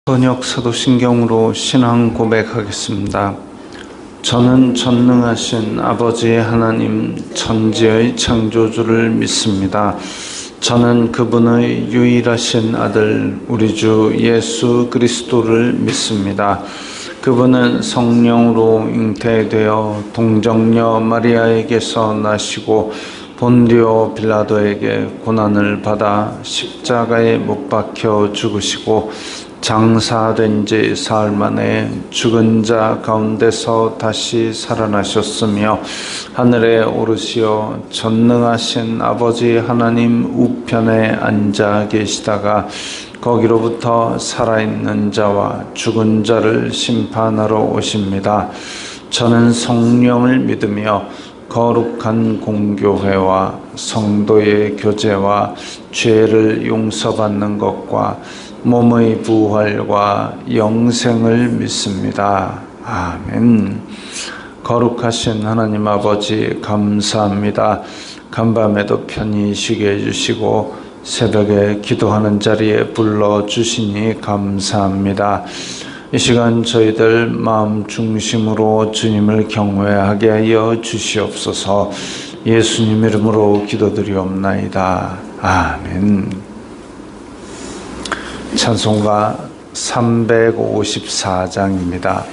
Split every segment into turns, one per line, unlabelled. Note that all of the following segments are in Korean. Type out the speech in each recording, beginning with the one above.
번역 사도신경으로 신앙 고백하겠습니다. 저는 전능하신 아버지 하나님 천지의 창조주를 믿습니다. 저는 그분의 유일하신 아들 우리 주 예수 그리스도를 믿습니다. 그분은 성령으로 잉태되어 동정녀 마리아에게서 나시고 본디오 빌라도에게 고난을 받아 십자가에 못 박혀 죽으시고 장사된 지 사흘 만에 죽은 자 가운데서 다시 살아나셨으며 하늘에 오르시어 전능하신 아버지 하나님 우편에 앉아 계시다가 거기로부터 살아있는 자와 죽은 자를 심판하러 오십니다. 저는 성령을 믿으며 거룩한 공교회와 성도의 교제와 죄를 용서받는 것과 몸의 부활과 영생을 믿습니다. 아멘. 거룩하신 하나님 아버지 감사합니다. 간밤에도 편히 쉬게 해주시고 새벽에 기도하는 자리에 불러주시니 감사합니다. 이 시간 저희들 마음 중심으로 주님을 경외하게 하여 주시옵소서. 예수님 이름으로 기도드리옵나이다. 아멘. 찬송가 354장입니다.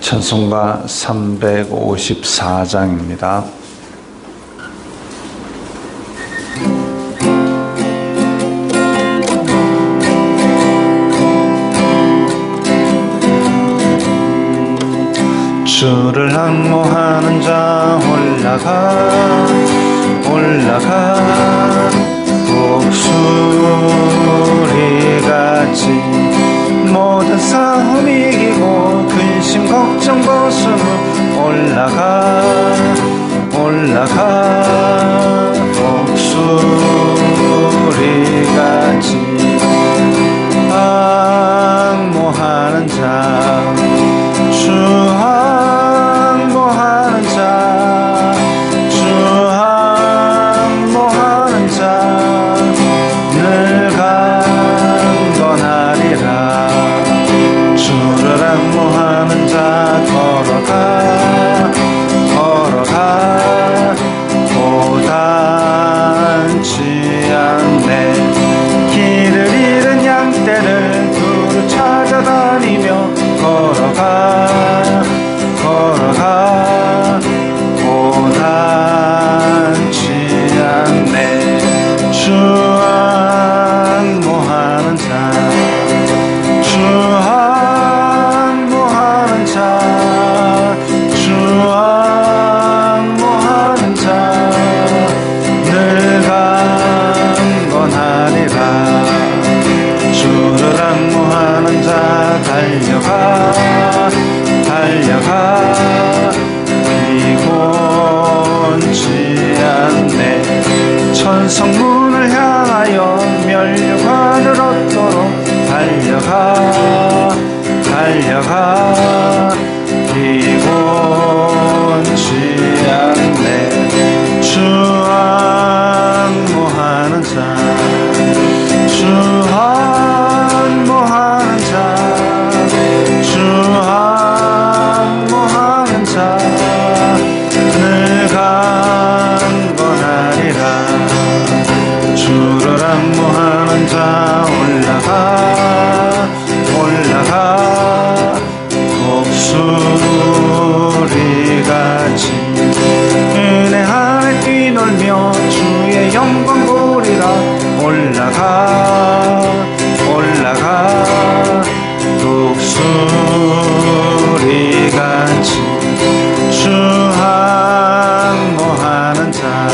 찬송가 354장입니다. 주를 항모하는 자 올라가 독수리같이 모든 싸움 이기고 근심 걱정 벗은 후 올라가 독수리같이 항모하는 자 성문을 향하여 멸류관을 얻도록 달려가 피곤치 않네. 주 항모하는 자 늘 강건하리라. 주를 항모하는 자 올라가 독수리같이 은혜 안에 뛰놀며 주의 영광 보리라. 올라가 독수리같이 주 항모하는 자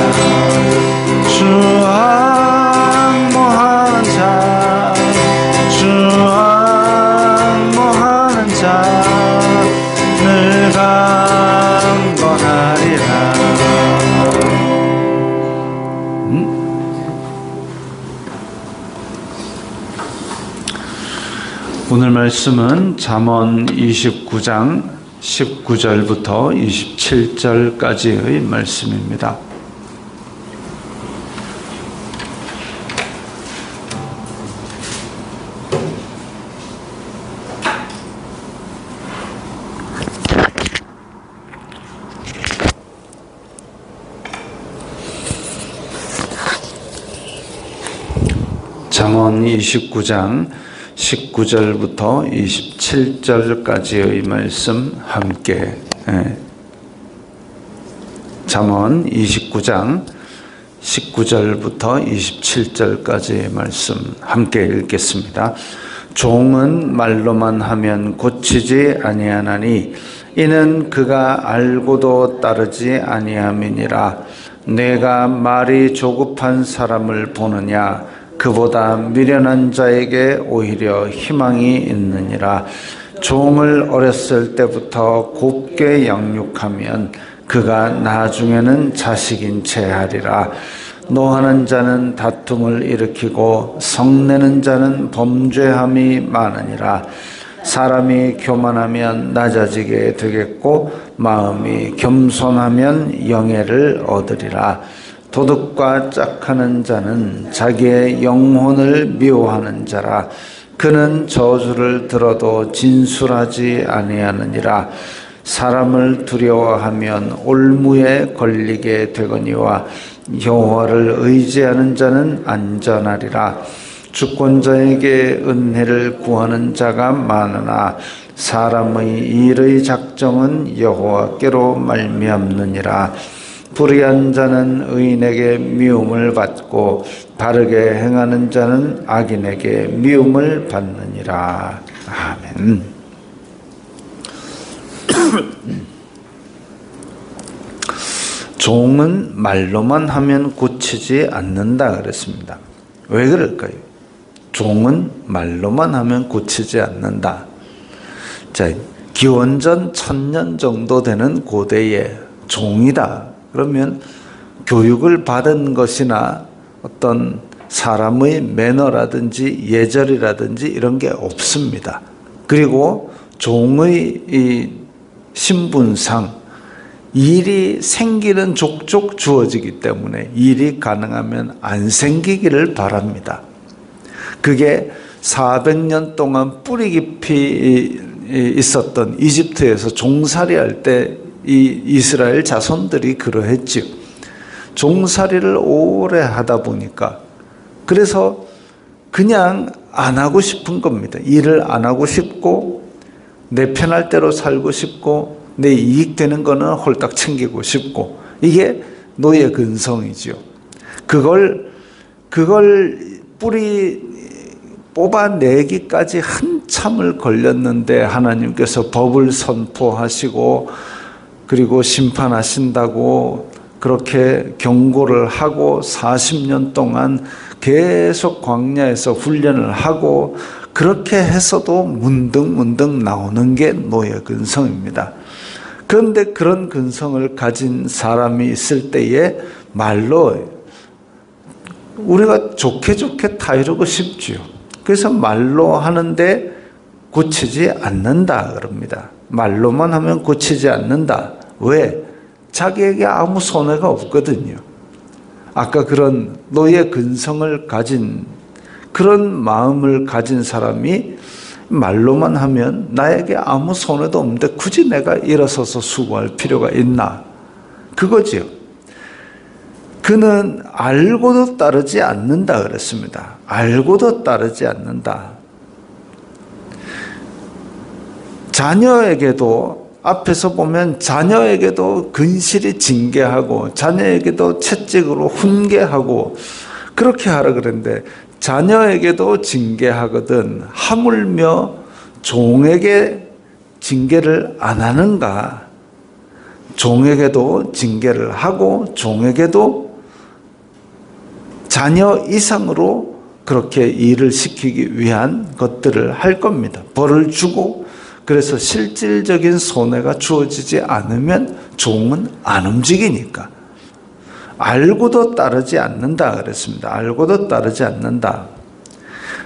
늘 강건하리라. 오늘 말씀은 잠언 29장 19절부터 27절까지의 말씀입니다. 잠언 29장 19절부터 27절까지의 말씀 함께 잠언 29장 19절부터 27절까지의 말씀 함께 읽겠습니다. 종은 말로만 하면 고치지 아니하나니 이는 그가 알고도 따르지 아니함이니라. 내가 말이 조급한 사람을 보느냐? 그보다 미련한 자에게 오히려 희망이 있느니라. 종을 어렸을 때부터 곱게 양육하면 그가 나중에는 자식인 채 하리라. 노하는 자는 다툼을 일으키고 성내는 자는 범죄함이 많으니라. 사람이 교만하면 낮아지게 되겠고 마음이 겸손하면 영예를 얻으리라. 도둑과 짝하는 자는 자기의 영혼을 미워하는 자라. 그는 저주를 들어도 진술하지 아니하느니라. 사람을 두려워하면 올무에 걸리게 되거니와 여호와를 의지하는 자는 안전하리라. 주권자에게 은혜를 구하는 자가 많으나 사람의 일의 작정은 여호와께로 말미암느니라. 불의한 자는 의인에게 미움을 받고 바르게 행하는 자는 악인에게 미움을 받느니라. 아멘. 종은 말로만 하면 고치지 않는다 그랬습니다. 왜 그럴까요? 종은 말로만 하면 고치지 않는다. 자, 기원전 1000년 정도 되는 고대에 종이다 그러면 교육을 받은 것이나 어떤 사람의 매너라든지 예절이라든지 이런 게 없습니다. 그리고 종의 이 신분상 일이 생기는 족족 주어지기 때문에 일이 가능하면 안 생기기를 바랍니다. 그게 400년 동안 뿌리 깊이 있었던 이집트에서 종살이할 때 이 이스라엘 자손들이 그러했지요. 종살이를 오래 하다 보니까 그래서 그냥 안 하고 싶은 겁니다. 일을 안 하고 싶고 내 편할 대로 살고 싶고 내 이익 되는 거는 홀딱 챙기고 싶고 이게 노예 근성이지요. 그걸 뿌리 뽑아내기까지 한참을 걸렸는데 하나님께서 법을 선포하시고 그리고 심판하신다고 그렇게 경고를 하고 40년 동안 계속 광야에서 훈련을 하고 그렇게 해서도 문득문득 나오는 게 노예 근성입니다. 그런데 그런 근성을 가진 사람이 있을 때에 말로 우리가 좋게 다 이러고 싶지요. 그래서 말로 하는데 고치지 않는다 그럽니다. 말로만 하면 고치지 않는다. 왜? 자기에게 아무 손해가 없거든요. 아까 그런 노예 근성을 가진 그런 마음을 가진 사람이 말로만 하면 나에게 아무 손해도 없는데 굳이 내가 일어서서 수고할 필요가 있나? 그거지요. 그는 알고도 따르지 않는다 그랬습니다. 알고도 따르지 않는다. 자녀에게도 앞에서 보면 자녀에게도 근실히 징계하고 자녀에게도 채찍으로 훈계하고 그렇게 하라 그랬는데 자녀에게도 징계하거든 하물며 종에게 징계를 안 하는가? 종에게도 징계를 하고 종에게도 자녀 이상으로 그렇게 일을 시키기 위한 것들을 할 겁니다. 벌을 주고 그래서 실질적인 손해가 주어지지 않으면 종은 안 움직이니까. 알고도 따르지 않는다 그랬습니다. 알고도 따르지 않는다.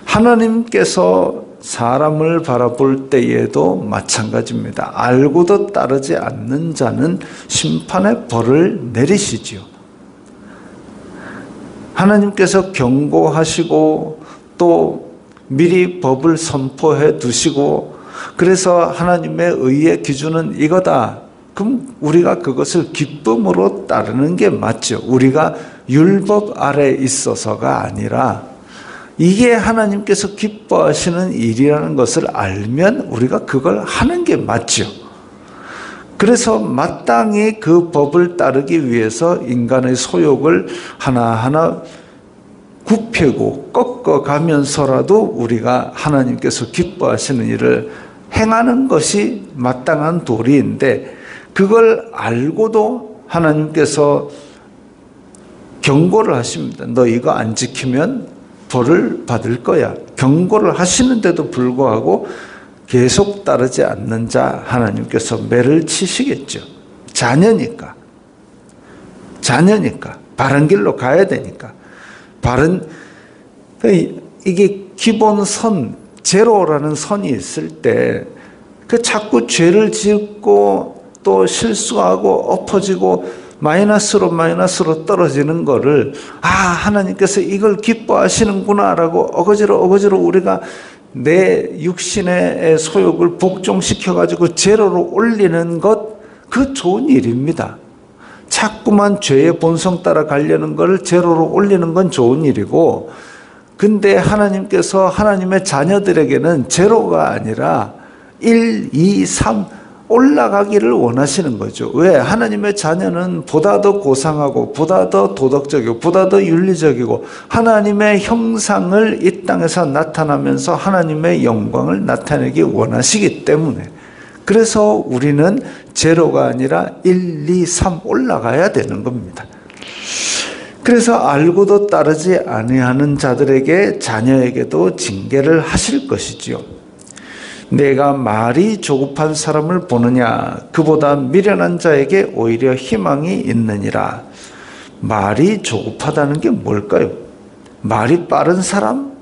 하나님께서 사람을 바라볼 때에도 마찬가지입니다. 알고도 따르지 않는 자는 심판의 벌을 내리시지요. 하나님께서 경고하시고 또 미리 법을 선포해 두시고, 그래서 하나님의 의의 기준은 이거다. 그럼 우리가 그것을 기쁨으로 따르는 게 맞죠. 우리가 율법 아래 있어서가 아니라 이게 하나님께서 기뻐하시는 일이라는 것을 알면 우리가 그걸 하는 게 맞죠. 그래서 마땅히 그 법을 따르기 위해서 인간의 소욕을 하나하나 굽히고 꺾어가면서라도 우리가 하나님께서 기뻐하시는 일을 행하는 것이 마땅한 도리인데, 그걸 알고도 하나님께서 경고를 하십니다. 너 이거 안 지키면 벌을 받을 거야. 경고를 하시는데도 불구하고 계속 따르지 않는 자 하나님께서 매를 치시겠죠. 자녀니까. 바른 길로 가야 되니까. 이게 기본선, 제로라는 선이 있을 때 그 자꾸 죄를 짓고 또 실수하고 엎어지고 마이너스로 떨어지는 거를 하나님께서 이걸 기뻐하시는구나라고 어거지로 우리가 내 육신의 소욕을 복종시켜가지고 제로로 올리는 것, 그 좋은 일입니다. 자꾸만 죄의 본성 따라 가려는 걸 제로로 올리는 건 좋은 일이고, 근데 하나님께서 하나님의 자녀들에게는 제로가 아니라 1, 2, 3 올라가기를 원하시는 거죠. 왜? 하나님의 자녀는 보다 더 고상하고 보다 더 도덕적이고 보다 더 윤리적이고 하나님의 형상을 이 땅에서 나타나면서 하나님의 영광을 나타내기 원하시기 때문에, 그래서 우리는 제로가 아니라 1, 2, 3 올라가야 되는 겁니다. 그래서 알고도 따르지 아니하는 자들에게, 자녀에게도 징계를 하실 것이지요. 내가 말이 조급한 사람을 보느냐? 그보다 미련한 자에게 오히려 희망이 있느니라. 말이 조급하다는 게 뭘까요? 말이 빠른 사람?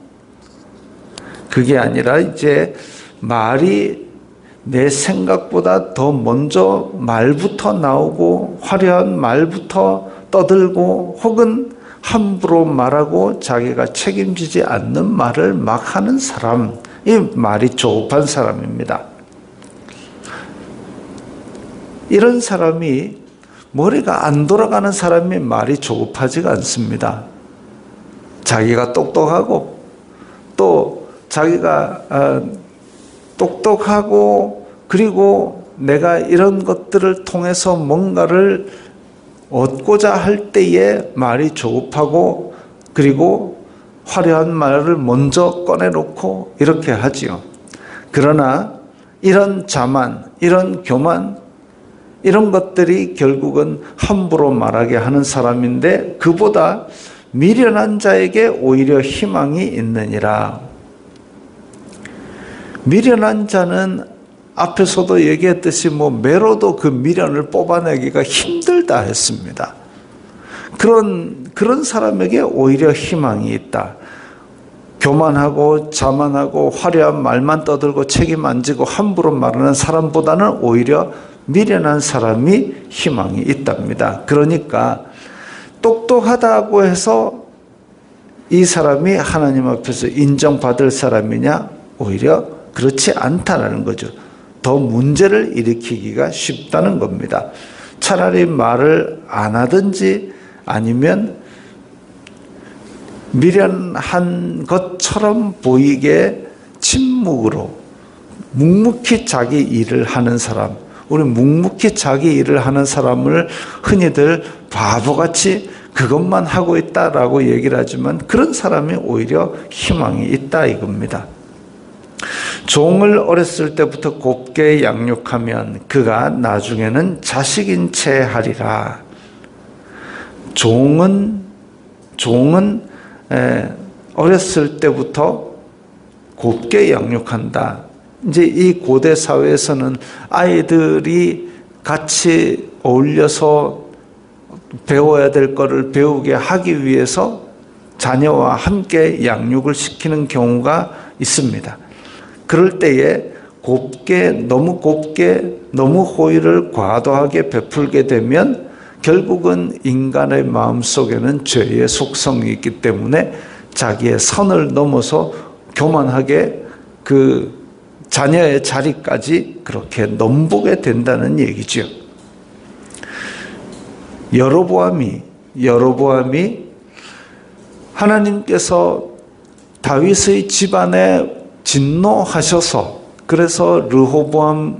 그게 아니라 이제 말이 내 생각보다 더 먼저 말부터 나오고 화려한 말부터 떠들고, 혹은 함부로 말하고 자기가 책임지지 않는 말을 막 하는 사람, 이 말이 조급한 사람입니다. 이런 사람이, 머리가 안 돌아가는 사람이 말이 조급하지가 않습니다. 자기가 똑똑하고 또 자기가 똑똑하고 그리고 내가 이런 것들을 통해서 뭔가를 얻고자 할 때에 말이 조급하고 그리고 화려한 말을 먼저 꺼내놓고 이렇게 하지요. 그러나 이런 자만, 이런 교만, 이런 것들이 결국은 함부로 말하게 하는 사람인데, 그보다 미련한 자에게 오히려 희망이 있느니라. 미련한 자는 앞에서도 얘기했듯이 매로도 그 미련을 뽑아내기가 힘들다 했습니다. 그런 사람에게 오히려 희망이 있다. 교만하고 자만하고 화려한 말만 떠들고 책임 안 지고 함부로 말하는 사람보다는 오히려 미련한 사람이 희망이 있답니다. 그러니까 똑똑하다고 해서 이 사람이 하나님 앞에서 인정받을 사람이냐? 오히려 그렇지 않다는 거죠. 더 문제를 일으키기가 쉽다는 겁니다. 차라리 말을 안 하든지 아니면 미련한 것처럼 보이게 침묵으로 묵묵히 자기 일을 하는 사람, 우리 묵묵히 자기 일을 하는 사람을 흔히들 바보같이 그것만 하고 있다라고 얘기를 하지만, 그런 사람이 오히려 희망이 있다 이겁니다. 종을 어렸을 때부터 곱게 양육하면 그가 나중에는 자식인 채 하리라. 종은 어렸을 때부터 곱게 양육한다. 이제 이 고대 사회에서는 아이들이 같이 어울려서 배워야 될 거를 배우게 하기 위해서 자녀와 함께 양육을 시키는 경우가 있습니다. 그럴 때에 너무 곱게, 너무 호의를 과도하게 베풀게 되면 결국은 인간의 마음속에는 죄의 속성이 있기 때문에 자기의 선을 넘어서 교만하게 그 자녀의 자리까지 그렇게 넘보게 된다는 얘기죠. 여로보암이 하나님께서 다윗의 집안에 진노하셔서 그래서 르호보암이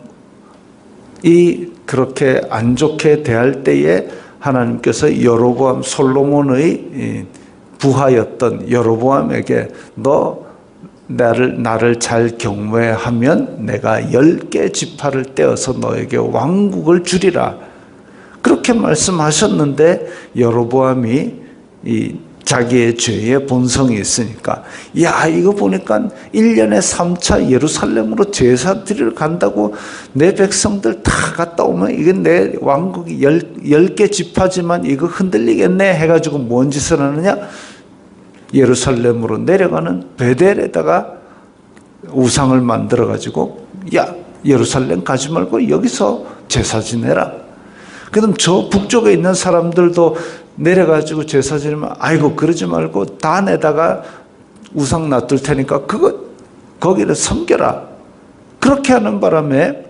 그렇게 안 좋게 대할 때에 하나님께서 여로보암 솔로몬의 부하였던 여로보암에게 너 나를 잘 경외하면 내가 10개 지파를 떼어서 너에게 왕국을 주리라. 그렇게 말씀하셨는데 여로보암이 자기의 죄의 본성이 있으니까 이거 보니까 1년에 3차 예루살렘으로 제사 드리러 간다고 내 백성들 다 갔다 오면 이게 내 왕국이 10개 지파지만 이거 흔들리겠네 해가지고 뭔 짓을 하느냐? 예루살렘으로 내려가는 베델에다가 우상을 만들어가지고 예루살렘 가지 말고 여기서 제사 지내라. 그럼 저 북쪽에 있는 사람들도 내려가지고 제사 지내면 아이고 그러지 말고 단에다가 우상 놔둘 테니까 거기를 섬겨라. 그렇게 하는 바람에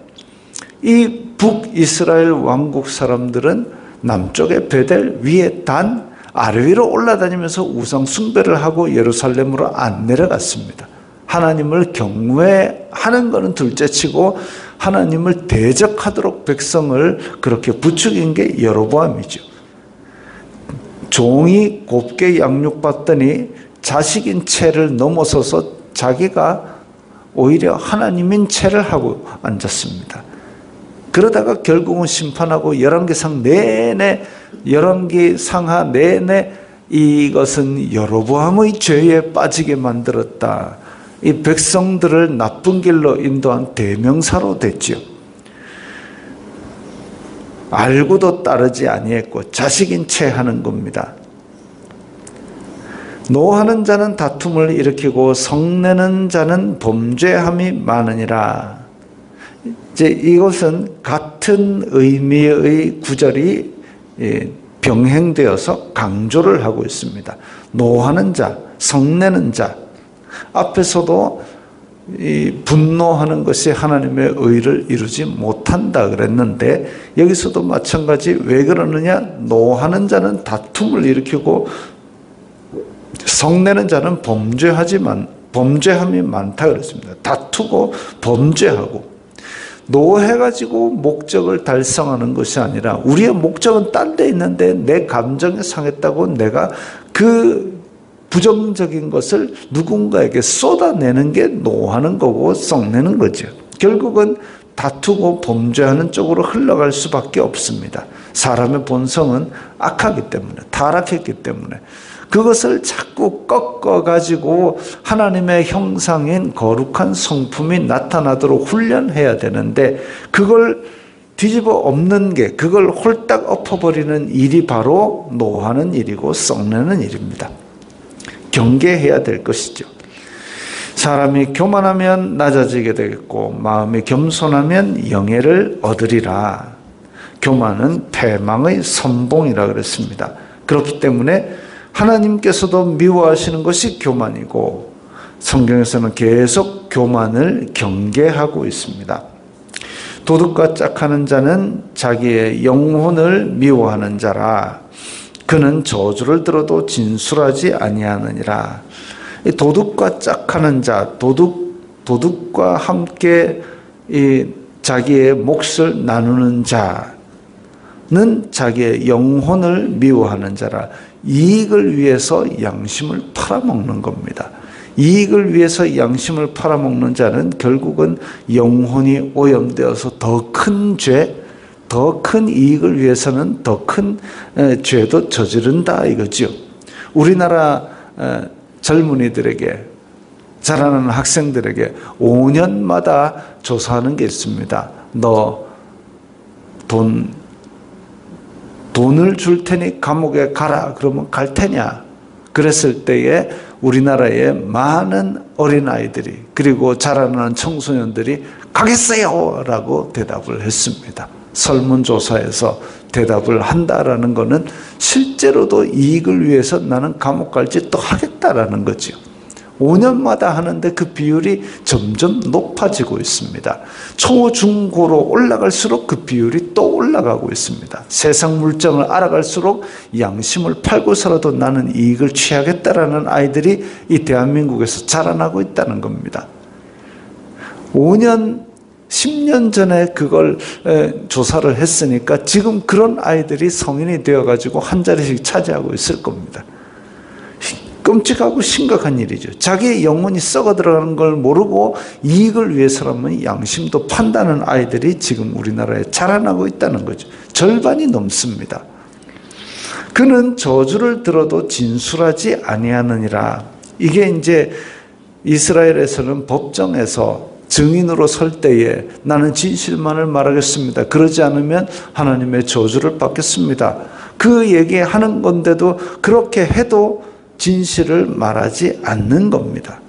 이 북이스라엘 왕국 사람들은 남쪽에 베델, 위에 단, 아래 위로 올라다니면서 우상 숭배를 하고 예루살렘으로 안 내려갔습니다. 하나님을 경외하는 것은 둘째치고 하나님을 대적하도록 백성을 그렇게 부추긴 게 여로보암이죠. 종이 곱게 양육받더니 자식인 채를 넘어서서 자기가 오히려 하나님인 채를 하고 앉았습니다. 그러다가 결국은 심판하고 열왕기상 내내 열왕기상하 내내 이것은 여로보암의 죄에 빠지게 만들었다. 이 백성들을 나쁜 길로 인도한 대명사로 됐지요. 알고도 따르지 아니했고 자식인 채 하는 겁니다. 노하는 자는 다툼을 일으키고 성내는 자는 범죄함이 많으니라. 이제 이것은 같은 의미의 구절이 병행되어서 강조를 하고 있습니다. 노하는 자, 성내는 자. 앞에서도 이 분노하는 것이 하나님의 의를 이루지 못한다 그랬는데 여기서도 마찬가지. 왜 그러느냐? 노하는 자는 다툼을 일으키고 성내는 자는 범죄함이 많다 그랬습니다. 다투고 범죄하고. 노해가지고 목적을 달성하는 것이 아니라 우리의 목적은 딴 데 있는데 내 감정이 상했다고 내가 그 부정적인 것을 누군가에게 쏟아내는 게 노하는 거고 썩내는 거죠. 결국은 다투고 범죄하는 쪽으로 흘러갈 수밖에 없습니다. 사람의 본성은 악하기 때문에, 타락했기 때문에 그것을 자꾸 꺾어가지고 하나님의 형상인 거룩한 성품이 나타나도록 훈련해야 되는데 그걸 뒤집어 엎는 게, 그걸 홀딱 엎어버리는 일이 바로 노하는 일이고 썩내는 일입니다. 경계해야 될 것이죠. 사람이 교만하면 낮아지게 되겠고 마음이 겸손하면 영예를 얻으리라. 교만은 패망의 선봉이라 그랬습니다. 그렇기 때문에 하나님께서도 미워하시는 것이 교만이고 성경에서는 계속 교만을 경계하고 있습니다. 도둑과 짝하는 자는 자기의 영혼을 미워하는 자라. 그는 저주를 들어도 진술하지 아니하느니라. 도둑과 짝하는 자, 도둑과 함께 자기의 몫을 나누는 자는 자기의 영혼을 미워하는 자라. 이익을 위해서 양심을 팔아먹는 겁니다. 이익을 위해서 양심을 팔아먹는 자는 결국은 영혼이 오염되어서 더 큰 죄, 더 큰 이익을 위해서는 더 큰 죄도 저지른다 이거죠. 우리나라 젊은이들에게, 자라나는 학생들에게 5년마다 조사하는 게 있습니다. 너 돈을 줄 테니 감옥에 가라. 그러면 갈 테냐? 그랬을 때에 우리나라의 많은 어린아이들이 그리고 자라나는 청소년들이 가겠어요 라고 대답을 했습니다. 설문조사에서 대답을 한다라는 것은 실제로도 이익을 위해서 나는 감옥 갈 짓 또 하겠다라는 거죠. 5년마다 하는데 그 비율이 점점 높아지고 있습니다. 초, 중, 고로 올라갈수록 그 비율이 또 올라가고 있습니다. 세상 물정을 알아갈수록 양심을 팔고서라도 나는 이익을 취하겠다라는 아이들이 이 대한민국에서 자라나고 있다는 겁니다. 5년, 10년 전에 그걸 조사를 했으니까 지금 그런 아이들이 성인이 되어가지고 한 자리씩 차지하고 있을 겁니다. 끔찍하고 심각한 일이죠. 자기의 영혼이 썩어 들어가는 걸 모르고 이익을 위해서라면 양심도 판다는 아이들이 지금 우리나라에 자라나고 있다는 거죠. 절반이 넘습니다. 그는 저주를 들어도 진술하지 아니하느니라. 이게 이제 이스라엘에서는 법정에서 증인으로 설 때에 나는 진실만을 말하겠습니다. 그러지 않으면 하나님의 저주를 받겠습니다. 그 얘기하는 건데도 그렇게 해도 진실을 말하지 않는 겁니다.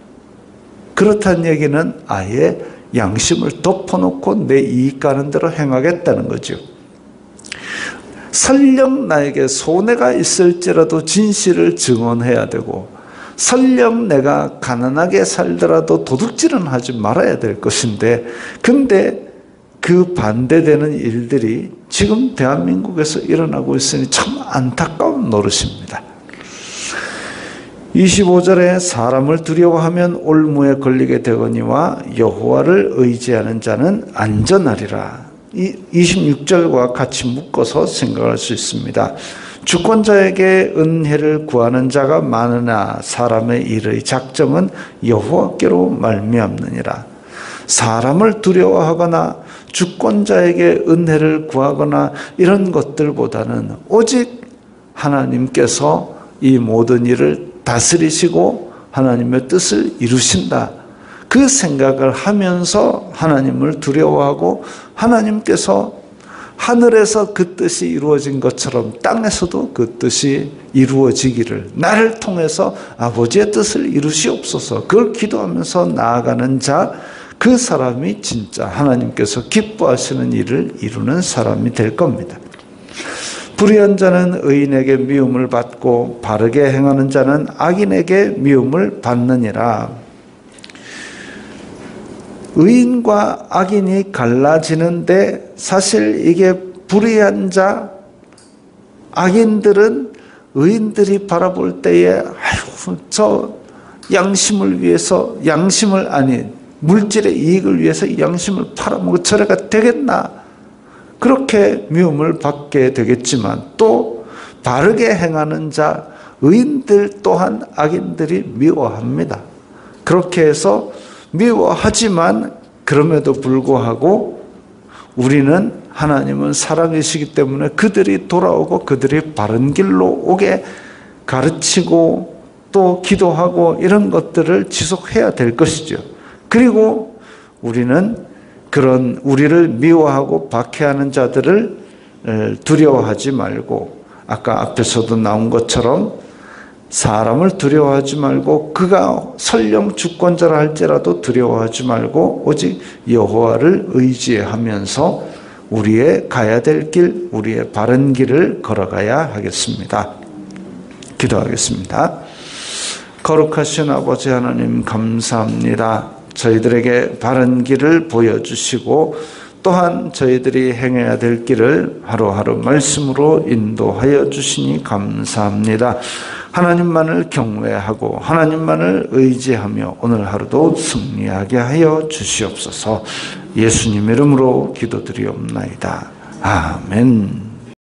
그렇다는 얘기는 아예 양심을 덮어놓고 내 이익 가는 대로 행하겠다는 거죠. 설령 나에게 손해가 있을지라도 진실을 증언해야 되고 설령 내가 가난하게 살더라도 도둑질은 하지 말아야 될 것인데 근데 그 반대되는 일들이 지금 대한민국에서 일어나고 있으니 참 안타까운 노릇입니다. 25절에 사람을 두려워하면 올무에 걸리게 되거니와 여호와를 의지하는 자는 안전하리라. 이 26절과 같이 묶어서 생각할 수 있습니다. 주권자에게 은혜를 구하는 자가 많으나 사람의 일의 작정은 여호와께로 말미암느니라. 사람을 두려워하거나 주권자에게 은혜를 구하거나 이런 것들보다는 오직 하나님께서 이 모든 일을 다스리시고 하나님의 뜻을 이루신다. 그 생각을 하면서 하나님을 두려워하고 하나님께서 하늘에서 그 뜻이 이루어진 것처럼 땅에서도 그 뜻이 이루어지기를 나를 통해서 아버지의 뜻을 이루시옵소서. 그걸 기도하면서 나아가는 자, 그 사람이 진짜 하나님께서 기뻐하시는 일을 이루는 사람이 될 겁니다. 불의한 자는 의인에게 미움을 받고 바르게 행하는 자는 악인에게 미움을 받느니라. 의인과 악인이 갈라지는데 사실 이게 불의한 자, 악인들은 의인들이 바라볼 때에 아유, 저 양심을 위해서 물질의 이익을 위해서 양심을 팔아먹고 저래가 되겠나? 그렇게 미움을 받게 되겠지만 또 바르게 행하는 자, 의인들 또한 악인들이 미워합니다. 그렇게 해서 미워하지만 그럼에도 불구하고 우리는 하나님은 사랑이시기 때문에 그들이 돌아오고 그들이 바른 길로 오게 가르치고 또 기도하고 이런 것들을 지속해야 될 것이죠. 그리고 우리는 그런 우리를 미워하고 박해하는 자들을 두려워하지 말고 아까 앞에서도 나온 것처럼 사람을 두려워하지 말고 그가 설령 주권자라 할지라도 두려워하지 말고 오직 여호와를 의지하면서 우리의 가야 될 길, 우리의 바른 길을 걸어가야 하겠습니다. 기도하겠습니다. 거룩하신 아버지 하나님 감사합니다. 저희들에게 바른 길을 보여주시고 또한 저희들이 행해야 될 길을 하루하루 말씀으로 인도하여 주시니 감사합니다. 하나님만을 경외하고 하나님만을 의지하며 오늘 하루도 승리하게 하여 주시옵소서. 예수님 이름으로 기도드리옵나이다. 아멘.